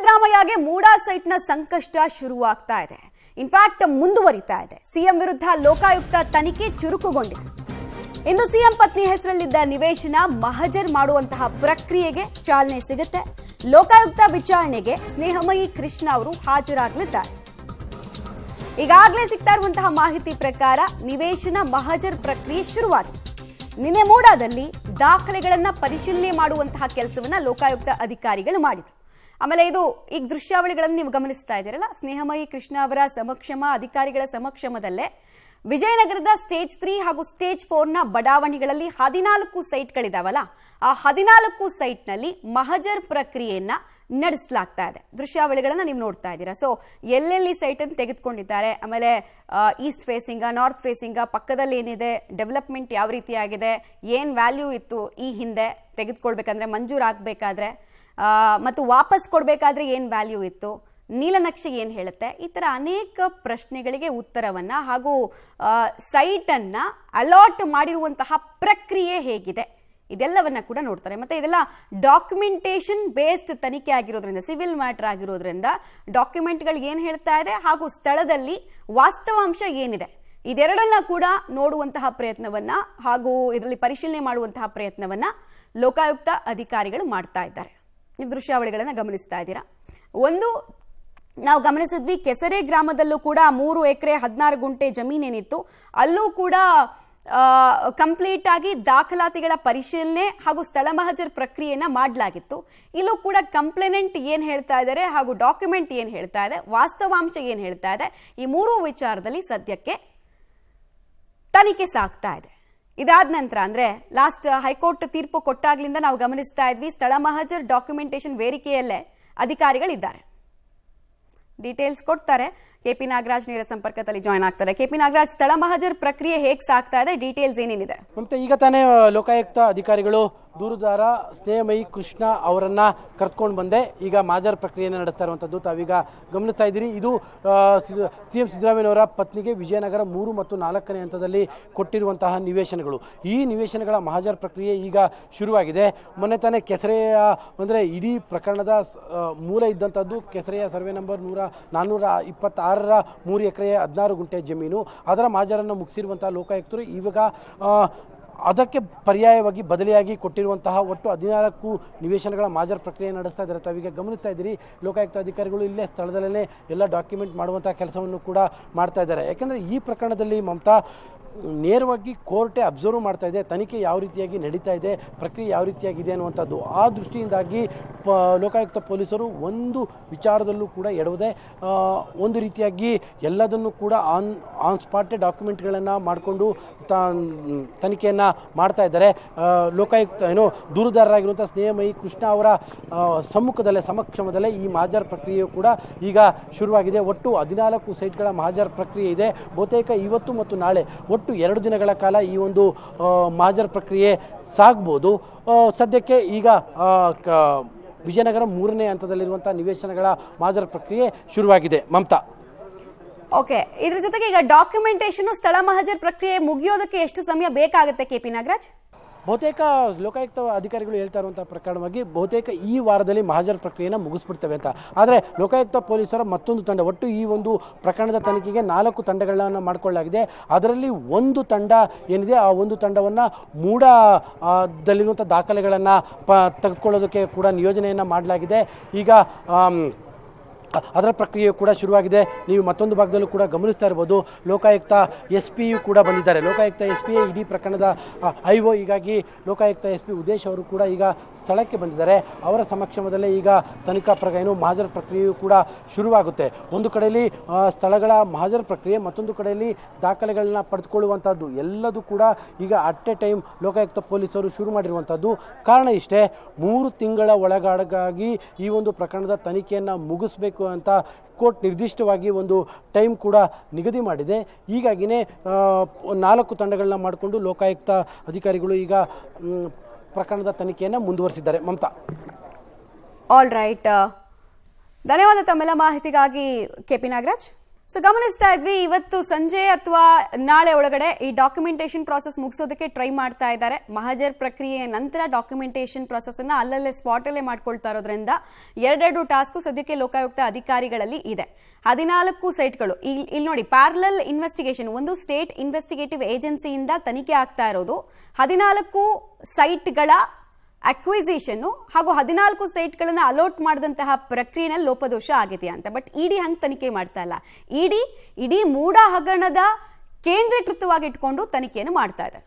ಸಿದ್ದರಾಮಯ್ಯಗೆ ಮೂಡಾ ಸೈಟ್ನ ಸಂಕಷ್ಟ ಶುರುವಾಗ್ತಾ ಇದೆ. ಇನ್ಫ್ಯಾಕ್ಟ್ ಮುಂದುವರಿತಾ ಇದೆ. ಸಿಎಂ ವಿರುದ್ಧ ಲೋಕಾಯುಕ್ತ ತನಿಖೆ ಚುರುಕುಗೊಂಡಿದೆ. ಇನ್ನು ಸಿಎಂ ಪತ್ನಿ ಹೆಸರಲ್ಲಿದ್ದ ನಿವೇಶನ ಮಹಜರ್ ಮಾಡುವಂತಹ ಪ್ರಕ್ರಿಯೆಗೆ ಚಾಲನೆ ಸಿಗುತ್ತೆ. ಲೋಕಾಯುಕ್ತ ವಿಚಾರಣೆಗೆ ಸ್ನೇಹಮಯಿ ಕೃಷ್ಣ ಅವರು ಹಾಜರಾಗಲಿದ್ದಾರೆ. ಈಗಾಗಲೇ ಸಿಗ್ತಾ ಇರುವಂತಹ ಮಾಹಿತಿ ಪ್ರಕಾರ ನಿವೇಶನ ಮಹಜರ್ ಪ್ರಕ್ರಿಯೆ ಶುರುವಾಗಿದೆ. ನಿನ್ನೆ ಮೂಡಾದಲ್ಲಿ ದಾಖಲೆಗಳನ್ನ ಪರಿಶೀಲನೆ ಮಾಡುವಂತಹ ಕೆಲಸವನ್ನ ಲೋಕಾಯುಕ್ತ ಅಧಿಕಾರಿಗಳು ಮಾಡಿದ್ರು. ಆಮೇಲೆ ಇದು ಈಗ ದೃಶ್ಯಾವಳಿಗಳನ್ನು ನೀವು ಗಮನಿಸ್ತಾ ಇದ್ದೀರಲ್ಲ, ಸ್ನೇಹಮಯಿ ಕೃಷ್ಣ ಅವರ ಅಧಿಕಾರಿಗಳ ಸಮಕ್ಷಮದಲ್ಲೇ ವಿಜಯನಗರದ ಸ್ಟೇಜ್ 3 ಹಾಗೂ ಸ್ಟೇಜ್ 4ನ ಬಡಾವಣೆಗಳಲ್ಲಿ 14 ಸೈಟ್ಗಳಿದಾವಲ್ಲ, ಆ 14 ಸೈಟ್ನಲ್ಲಿ ಮಹಜರ್ ಪ್ರಕ್ರಿಯೆಯನ್ನ ನಡೆಸಲಾಗ್ತಾ ಇದೆ. ದೃಶ್ಯಾವಳಿಗಳನ್ನ ನೀವು ನೋಡ್ತಾ ಇದ್ದೀರಾ. ಸೊ ಎಲ್ಲೆಲ್ಲಿ ಸೈಟ್ ಅನ್ನು ತೆಗೆದುಕೊಂಡಿದ್ದಾರೆ, ಆಮೇಲೆ ಈಸ್ಟ್ ಫೇಸಿಂಗ, ನಾರ್ತ್ ಫೇಸಿಂಗ, ಪಕ್ಕದಲ್ಲಿ ಏನಿದೆ, ಡೆವಲಪ್ಮೆಂಟ್ ಯಾವ ರೀತಿ ಆಗಿದೆ, ಏನ್ ವ್ಯಾಲ್ಯೂ ಇತ್ತು ಈ ಹಿಂದೆ ತೆಗೆದುಕೊಳ್ಬೇಕಂದ್ರೆ, ಮಂಜೂರು ಆಗ್ಬೇಕಾದ್ರೆ ಮತ್ತು ವಾಪಸ್ ಕೊಡಬೇಕಾದ್ರೆ ಏನು ವ್ಯಾಲ್ಯೂ ಇತ್ತು, ನೀಲನಕ್ಷೆ ಏನು ಹೇಳುತ್ತೆ, ಈ ಥರ ಅನೇಕ ಪ್ರಶ್ನೆಗಳಿಗೆ ಉತ್ತರವನ್ನು ಹಾಗೂ ಸೈಟನ್ನು ಅಲಾಟ್ ಮಾಡಿರುವಂತಹ ಪ್ರಕ್ರಿಯೆ ಹೇಗಿದೆ ಇದೆಲ್ಲವನ್ನ ಕೂಡ ನೋಡ್ತಾರೆ. ಮತ್ತೆ ಇದೆಲ್ಲ ಡಾಕ್ಯುಮೆಂಟೇಶನ್ ಬೇಸ್ಡ್ ತನಿಖೆ ಆಗಿರೋದ್ರಿಂದ, ಸಿವಿಲ್ ಮ್ಯಾಟರ್ ಆಗಿರೋದ್ರಿಂದ ಡಾಕ್ಯುಮೆಂಟ್ಗಳು ಏನು ಹೇಳ್ತಾ ಇದೆ ಹಾಗೂ ಸ್ಥಳದಲ್ಲಿ ವಾಸ್ತವಾಂಶ ಏನಿದೆ ಇದೆರಡನ್ನ ಕೂಡ ನೋಡುವಂತಹ ಪ್ರಯತ್ನವನ್ನ ಹಾಗೂ ಇದರಲ್ಲಿ ಪರಿಶೀಲನೆ ಮಾಡುವಂತಹ ಪ್ರಯತ್ನವನ್ನ ಲೋಕಾಯುಕ್ತ ಅಧಿಕಾರಿಗಳು ಮಾಡ್ತಾ ಇದ್ದಾರೆ. ನೀವು ದೃಶ್ಯಾವಳಿಗಳನ್ನ ಗಮನಿಸ್ತಾ ಇದ್ದೀರಾ. ಒಂದು ನಾವು ಗಮನಿಸಿದ್ವಿ, ಕೆಸರೆ ಗ್ರಾಮದಲ್ಲೂ ಕೂಡ 3 ಎಕರೆ 16 ಗುಂಟೆ ಜಮೀನೇನಿತ್ತು ಅಲ್ಲೂ ಕೂಡ ಕಂಪ್ಲೀಟ್ ಆಗಿ ದಾಖಲಾತಿಗಳ ಪರಿಶೀಲನೆ ಹಾಗೂ ಸ್ಥಳ ಮಹಜರ್ ಪ್ರಕ್ರಿಯೆಯನ್ನ ಮಾಡಲಾಗಿತ್ತು. ಇಲ್ಲೂ ಕೂಡ ಕಂಪ್ಲೇನೆಂಟ್ ಏನ್ ಹೇಳ್ತಾ ಇದ್ದಾರೆ ಹಾಗೂ ಡಾಕ್ಯುಮೆಂಟ್ ಏನ್ ಹೇಳ್ತಾ ಇದೆ, ವಾಸ್ತವಾಂಶ ಏನ್ ಹೇಳ್ತಾ ಇದೆ, ಈ 3 ವಿಚಾರದಲ್ಲಿ ಸದ್ಯಕ್ಕೆ ತನಿಖೆ ಸಾಗ್ತಾ ಇದೆ. ಇದಾದ ನಂತರ ಅಂದ್ರೆ ಲಾಸ್ಟ್ ಹೈಕೋರ್ಟ್ ತೀರ್ಪು ಕೊಟ್ಟಾಗ್ಲಿಂದ ನಾವು ಗಮನಿಸ್ತಾ ಇದ್ವಿ, ಸ್ಥಳ ಮಹಜರ್ ಡಾಕ್ಯುಮೆಂಟೇಶನ್ ವೇರಿಕೆಯಲ್ಲೇ ಅಧಿಕಾರಿಗಳಿದ್ದಾರೆ. ಡೀಟೇಲ್ಸ್ ಕೊಡ್ತಾರೆ. ಕೆಪಿ ನಾಗರಾಜ್ ನೇರ ಸಂಪರ್ಕದಲ್ಲಿ ಜಾಯ್ನ್ ಆಗ್ತಾರೆ. ಕೆಪಿ ನಾಗರಾಜ್, ಸ್ಥಳ ಮಹಜರ್ ಪ್ರಕ್ರಿಯೆ ಹೇಗೆ ಸಾಗ್ತಾ ಇದೆ, ಡೀಟೇಲ್ಸ್ ಏನೇನಿದೆ? ಮತ್ತೆ ಈಗ ತಾನೇ ಲೋಕಾಯುಕ್ತ ಅಧಿಕಾರಿಗಳು ದೂರುದಾರ ಸ್ನೇಹಮಯಿ ಕೃಷ್ಣ ಅವರನ್ನ ಕರ್ಕೊಂಡು ಬಂದೆ ಈಗ ಮಹಜರ್ ಪ್ರಕ್ರಿಯೆಯನ್ನು ನಡೆಸ್ತಾ ಇರುವಂಥದ್ದು ತಾವೀಗ ಗಮನಿಸ್ತಾ ಇದ್ದೀರಿ. ಇದು ಸಿಎಂ ಸಿದ್ದರಾಮಯ್ಯನವರ ಪತ್ನಿಗೆ ವಿಜಯನಗರ 3 ಮತ್ತು 4ನೇ ಹಂತದಲ್ಲಿ ಕೊಟ್ಟಿರುವಂತಹ ನಿವೇಶನಗಳು. ಈ ನಿವೇಶನಗಳ ಮಹಜರ್ ಪ್ರಕ್ರಿಯೆ ಈಗ ಶುರುವಾಗಿದೆ. ಮೊನ್ನೆ ತಾನೇ ಕೆಸರೆಯ ಅಂದರೆ ಇಡೀ ಪ್ರಕರಣದ ಮೂಲ ಇದ್ದಂಥದ್ದು ಕೆಸರೆಯ ಸರ್ವೆ ನಂಬರ್ 426ರ 3 ಎಕರೆ 16 ಗುಂಟೆ ಜಮೀನು. ಅದರ ಮಹಜರನ್ನು ಮುಗಿಸಿರುವಂತಹ ಲೋಕಾಯುಕ್ತರು ಇವಾಗ ಅದಕ್ಕೆ ಪರ್ಯಾಯವಾಗಿ ಬದಲಿಯಾಗಿ ಕೊಟ್ಟಿರುವಂತಹ ಒಟ್ಟು 14 ನಿವೇಶನಗಳ ಮಹಜರ್ ಪ್ರಕ್ರಿಯೆ ನಡೆಸ್ತಾ ಇದ್ದಾರೆ. ತಾವೀಗ ಗಮನಿಸ್ತಾ ಇದ್ದೀರಿ, ಲೋಕಾಯುಕ್ತ ಅಧಿಕಾರಿಗಳು ಇಲ್ಲೇ ಸ್ಥಳದಲ್ಲೇ ಎಲ್ಲ ಡಾಕ್ಯುಮೆಂಟ್ ಮಾಡುವಂತಹ ಕೆಲಸವನ್ನು ಕೂಡ ಮಾಡ್ತಾ ಇದ್ದಾರೆ. ಯಾಕೆಂದರೆ ಈ ಪ್ರಕರಣದಲ್ಲಿ ಮಮತಾ ನೇರವಾಗಿ ಕೋರ್ಟೇ ಅಬ್ಸರ್ವ್ ಮಾಡ್ತಾ ಇದೆ, ತನಿಖೆ ಯಾವ ರೀತಿಯಾಗಿ ನಡೀತಾ ಇದೆ, ಪ್ರಕ್ರಿಯೆ ಯಾವ ರೀತಿಯಾಗಿದೆ ಅನ್ನುವಂಥದ್ದು. ಆ ದೃಷ್ಟಿಯಿಂದಾಗಿ ಲೋಕಾಯುಕ್ತ ಪೊಲೀಸರು ಒಂದು ವಿಚಾರದಲ್ಲೂ ಕೂಡ ಎಡವದೆ ಒಂದು ರೀತಿಯಾಗಿ ಎಲ್ಲದನ್ನು ಕೂಡ ಆನ್ ಸ್ಪಾಟೇ ಡಾಕ್ಯುಮೆಂಟ್ಗಳನ್ನು ಮಾಡಿಕೊಂಡು ತನಿಖೆಯನ್ನು ಮಾಡ್ತಾ ಇದ್ದಾರೆ. ಲೋಕಾಯುಕ್ತ ದೂರುದಾರರಾಗಿರುವಂಥ ಸ್ನೇಹಮಯಿ ಕೃಷ್ಣ ಅವರ ಸಮಕ್ಷಮದಲ್ಲೇ ಈ ಮಹಜರ್ ಪ್ರಕ್ರಿಯೆಯು ಕೂಡ ಈಗ ಶುರುವಾಗಿದೆ. ಒಟ್ಟು 14 ಸೈಟ್ಗಳ ಮಹಜರ್ ಪ್ರಕ್ರಿಯೆ ಇದೆ. ಬಹುತೇಕ ಇವತ್ತು ಮತ್ತು ನಾಳೆ ಒಟ್ಟು 2 ದಿನಗಳ ಕಾಲ ಈ ಒಂದು ಮಹಜರ್ ಪ್ರಕ್ರಿಯೆ ಸಾಗ್ಬೋದು. ಸದ್ಯಕ್ಕೆ ಈಗ ವಿಜಯನಗರ 3ನೇ ಹಂತದಲ್ಲಿರುವಂತಹ ನಿವೇಶನಗಳ ಮಹಜರ್ ಪ್ರಕ್ರಿಯೆ ಶುರುವಾಗಿದೆ. ಮಮತಾ, ಓಕೆ, ಇದ್ರ ಜೊತೆಗೆ ಈಗ ಡಾಕ್ಯುಮೆಂಟೇಶನ್, ಸ್ಥಳ ಮಹಜರ್ ಪ್ರಕ್ರಿಯೆ ಮುಗಿಯೋದಕ್ಕೆ ಎಷ್ಟು ಸಮಯ ಬೇಕಾಗುತ್ತೆ ಕೆಪಿ ನಾಗರಾಜ್? ಬಹುತೇಕ ಲೋಕಾಯುಕ್ತ ಅಧಿಕಾರಿಗಳು ಹೇಳ್ತಾ ಇರುವಂತಹ ಪ್ರಕರಣವಾಗಿ ಬಹುತೇಕ ಈ ವಾರದಲ್ಲಿ ಮಹಜರ್ ಪ್ರಕ್ರಿಯೆಯನ್ನು ಮುಗಿಸ್ಬಿಡ್ತವೆ ಅಂತ. ಆದರೆ ಲೋಕಾಯುಕ್ತ ಪೊಲೀಸರ ಮತ್ತೊಂದು ತಂಡ, ಒಟ್ಟು ಈ ಒಂದು ಪ್ರಕರಣದ ತನಿಖೆಗೆ 4 ತಂಡಗಳನ್ನು ಮಾಡಿಕೊಳ್ಳಲಾಗಿದೆ. ಅದರಲ್ಲಿ ಒಂದು ತಂಡ ಏನಿದೆ, ಆ ಒಂದು ತಂಡವನ್ನು ಮೂಡಾದಲ್ಲಿರುವಂಥ ದಾಖಲೆಗಳನ್ನು ತೆಗೆದುಕೊಳ್ಳೋದಕ್ಕೆ ಕೂಡ ನಿಯೋಜನೆಯನ್ನು ಮಾಡಲಾಗಿದೆ. ಈಗ ಅದರ ಪ್ರಕ್ರಿಯೆ ಕೂಡ ಶುರುವಾಗಿದೆ. ನೀವು ಮತ್ತೊಂದು ಭಾಗದಲ್ಲೂ ಕೂಡ ಗಮನಿಸ್ತಾ ಇರ್ಬೋದು, ಲೋಕಾಯುಕ್ತ SP ಕೂಡ ಬಂದಿದ್ದಾರೆ. ಲೋಕಾಯುಕ್ತ SP ಇಡೀ ಪ್ರಕರಣದ IO. ಹೀಗಾಗಿ ಲೋಕಾಯುಕ್ತ SP ಉದೇಶ್ ಅವರು ಕೂಡ ಈಗ ಸ್ಥಳಕ್ಕೆ ಬಂದಿದ್ದಾರೆ. ಅವರ ಸಮಕ್ಷಮದಲ್ಲೇ ಈಗ ತನಿಖಾ ಮಹಜರ್ ಪ್ರಕ್ರಿಯೆಯು ಕೂಡ ಶುರುವಾಗುತ್ತೆ. ಒಂದು ಕಡೆಯಲ್ಲಿ ಸ್ಥಳಗಳ ಮಹಜರ್ ಪ್ರಕ್ರಿಯೆ, ಮತ್ತೊಂದು ಕಡೆಯಲ್ಲಿ ದಾಖಲೆಗಳನ್ನ ಪಡೆದುಕೊಳ್ಳುವಂಥದ್ದು ಎಲ್ಲದೂ ಕೂಡ ಈಗ ಅಟ್ ಎ ಟೈಮ್ ಲೋಕಾಯುಕ್ತ ಪೊಲೀಸರು ಶುರು ಮಾಡಿರುವಂಥದ್ದು. ಕಾರಣ ಇಷ್ಟೇ, 3 ತಿಂಗಳ ಒಳಗಾಗಿ ಈ ಒಂದು ಪ್ರಕರಣದ ತನಿಖೆಯನ್ನು ಮುಗಿಸ್ಬೇಕು ಅಂತ ಕೋರ್ಟ್ ನಿರ್ದಿಷ್ಟವಾಗಿ ಒಂದು ಟೈಮ್ ಕೂಡ ನಿಗದಿ ಮಾಡಿದೆ. ಹೀಗಾಗಿನೇ 4 ತಂಡಗಳನ್ನ ಮಾಡಿಕೊಂಡು ಲೋಕಾಯುಕ್ತ ಅಧಿಕಾರಿಗಳು ಈಗ ಪ್ರಕರಣದ ತನಿಖೆಯನ್ನು ಮುಂದುವರಿಸಿದ್ದಾರೆ. ಮಮತಾ, ಆಲ್ ರೈಟ್, ಧನ್ಯವಾದ ತಮ್ಮೆಲ್ಲ ಮಾಹಿತಿಗಾಗಿ ಕೆಪಿ ನಾಗರಾಜ್. ಸೊ ಗಮನಿಸ್ತಾ ಇದ್ವಿ, ಇವತ್ತು ಸಂಜೆ ಅಥವಾ ನಾಳೆ ಒಳಗಡೆ ಈ ಡಾಕ್ಯುಮೆಂಟೇಶನ್ ಪ್ರಾಸೆಸ್ ಮುಗಿಸೋದಕ್ಕೆ ಟ್ರೈ ಮಾಡ್ತಾ ಇದ್ದಾರೆ. ಮಹಜರ್ ಪ್ರಕ್ರಿಯೆಯ ನಂತರ ಡಾಕ್ಯುಮೆಂಟೇಶನ್ ಪ್ರಾಸೆಸ್ ಅನ್ನ ಅಲ್ಲಲ್ಲೇ ಸ್ಪಾಟ್ ಅಲ್ಲೇ ಮಾಡ್ಕೊಳ್ತಾ ಇರೋದ್ರಿಂದ ಎರಡೆರಡು ಟಾಸ್ಕ್ ಸದ್ಯಕ್ಕೆ ಲೋಕಾಯುಕ್ತ ಅಧಿಕಾರಿಗಳಲ್ಲಿ ಇದೆ. 14 ಸೈಟ್ಗಳು ಇಲ್ಲಿ ನೋಡಿ, ಪ್ಯಾರಲಲ್ ಇನ್ವೆಸ್ಟಿಗೇಷನ್, ಒಂದು ಸ್ಟೇಟ್ ಇನ್ವೆಸ್ಟಿಗೇಟಿವ್ ಏಜೆನ್ಸಿಯಿಂದ ತನಿಖೆ ಆಗ್ತಾ ಇರೋದು 14 ಸೈಟ್ಗಳ ಅಕ್ವಿಸಿಷನ್ ಹಾಗೂ 14 ಸೈಟ್ಗಳನ್ನು ಅಲೋಟ್ ಮಾಡಿದಂತಹ ಪ್ರಕ್ರಿಯೆನಲ್ಲಿ ಲೋಪದೋಷ ಆಗಿದೆ ಅಂತ. ಬಟ್ ಇಡಿ ಹಂಗೆ ತನಿಖೆ ಮಾಡ್ತಾ ಇಲ್ಲ. ಇಡಿ ಮೂಡ ಹಗರಣದ ಕೇಂದ್ರೀಕೃತವಾಗಿ ಇಟ್ಕೊಂಡು ತನಿಖೆಯನ್ನು ಮಾಡ್ತಾ ಇದೆ.